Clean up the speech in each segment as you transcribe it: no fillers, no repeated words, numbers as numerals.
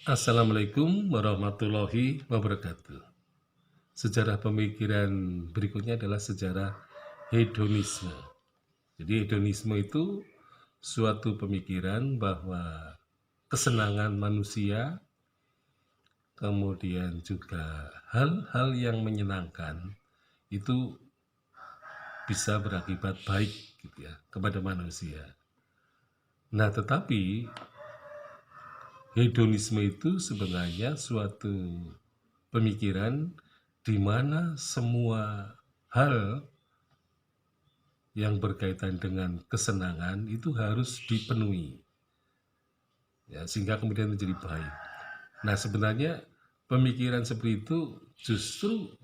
Assalamualaikum warahmatullahi wabarakatuh. Sejarah pemikiran berikutnya adalah sejarah hedonisme. Jadi hedonisme itu suatu pemikiran bahwa kesenangan manusia, kemudian juga hal-hal yang menyenangkan itu bisa berakibat baik gitu ya kepada manusia. Nah, tetapi hedonisme itu sebenarnya suatu pemikiran di mana semua hal yang berkaitan dengan kesenangan itu harus dipenuhi, ya, sehingga kemudian menjadi baik. Nah, sebenarnya pemikiran seperti itu justru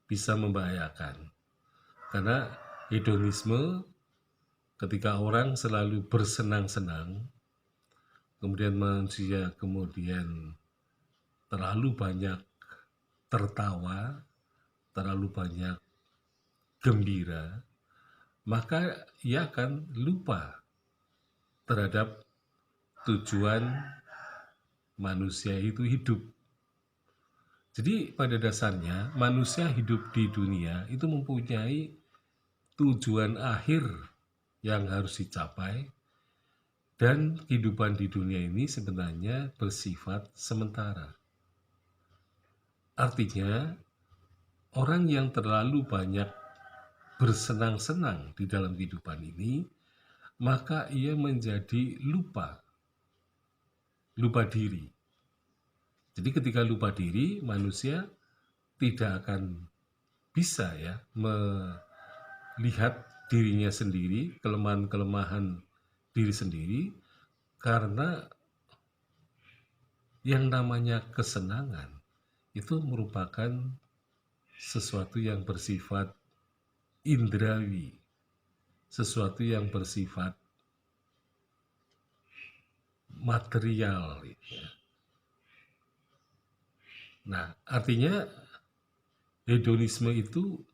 bisa membahayakan, karena hedonisme ketika orang selalu bersenang-senang, kemudian manusia kemudian terlalu banyak tertawa, terlalu banyak gembira, maka ia akan lupa terhadap tujuan manusia itu hidup. Jadi pada dasarnya manusia hidup di dunia itu mempunyai tujuan akhir yang harus dicapai, dan kehidupan di dunia ini sebenarnya bersifat sementara. Artinya orang yang terlalu banyak bersenang-senang di dalam kehidupan ini, maka ia menjadi lupa diri. Jadi ketika lupa diri, manusia tidak akan bisa ya melihat dirinya sendiri, kelemahan-kelemahan diri sendiri, karena yang namanya kesenangan itu merupakan sesuatu yang bersifat indrawi, sesuatu yang bersifat material. Nah, artinya hedonisme itu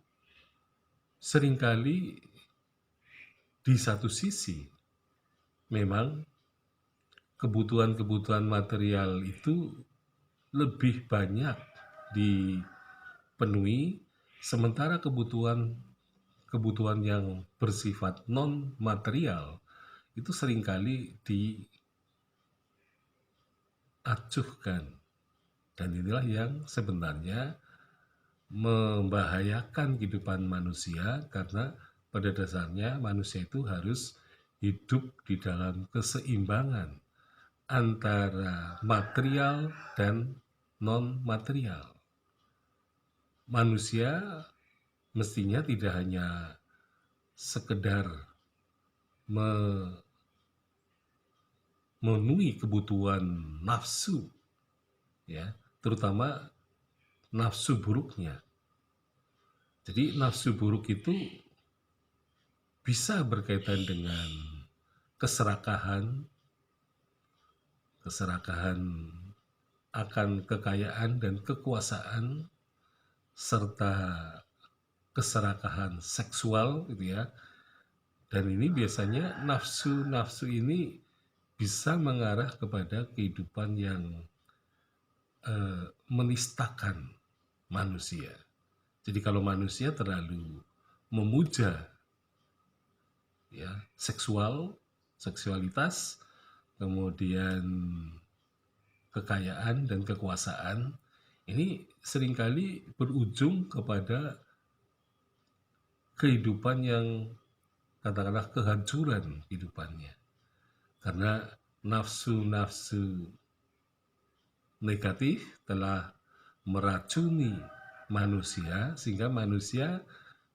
seringkali di satu sisi memang kebutuhan-kebutuhan material itu lebih banyak dipenuhi, sementara kebutuhan yang bersifat non material itu seringkali diacuhkan, dan inilah yang sebenarnya membahayakan kehidupan manusia, karena pada dasarnya manusia itu harus hidup di dalam keseimbangan antara material dan non-material. Manusia mestinya tidak hanya sekedar memenuhi kebutuhan nafsu, ya, terutama nafsu buruknya. Jadi nafsu buruk itu bisa berkaitan dengan keserakahan akan kekayaan dan kekuasaan, serta keserakahan seksual gitu ya. Dan ini biasanya nafsu-nafsu ini bisa mengarah kepada kehidupan yang menistakan manusia. Jadi kalau manusia terlalu memuja ya seksualitas, kemudian kekayaan dan kekuasaan, ini seringkali berujung kepada kehidupan yang katakanlah kehancuran kehidupannya, karena nafsu-nafsu negatif telah meracuni manusia, sehingga manusia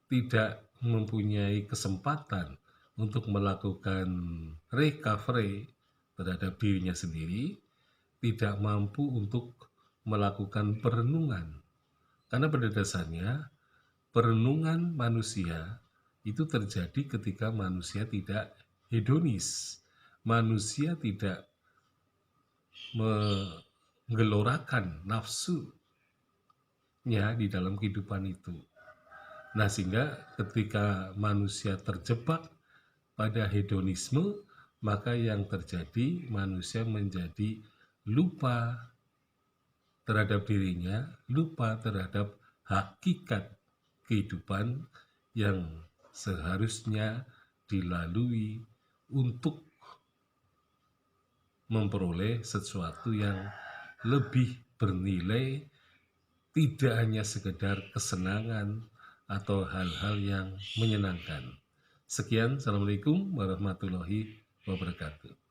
tidak mempunyai kesempatan untuk melakukan recovery terhadap dirinya sendiri, tidak mampu untuk melakukan perenungan. Karena pada dasarnya perenungan manusia itu terjadi ketika manusia tidak hedonis, manusia tidak menggelorakan nafsunya di dalam kehidupan itu. Nah, sehingga ketika manusia terjebak pada hedonisme, maka yang terjadi manusia menjadi lupa terhadap dirinya, lupa terhadap hakikat kehidupan yang seharusnya dilalui untuk memperoleh sesuatu yang lebih bernilai, tidak hanya sekedar kesenangan atau hal-hal yang menyenangkan. Sekian, Assalamualaikum warahmatullahi wabarakatuh.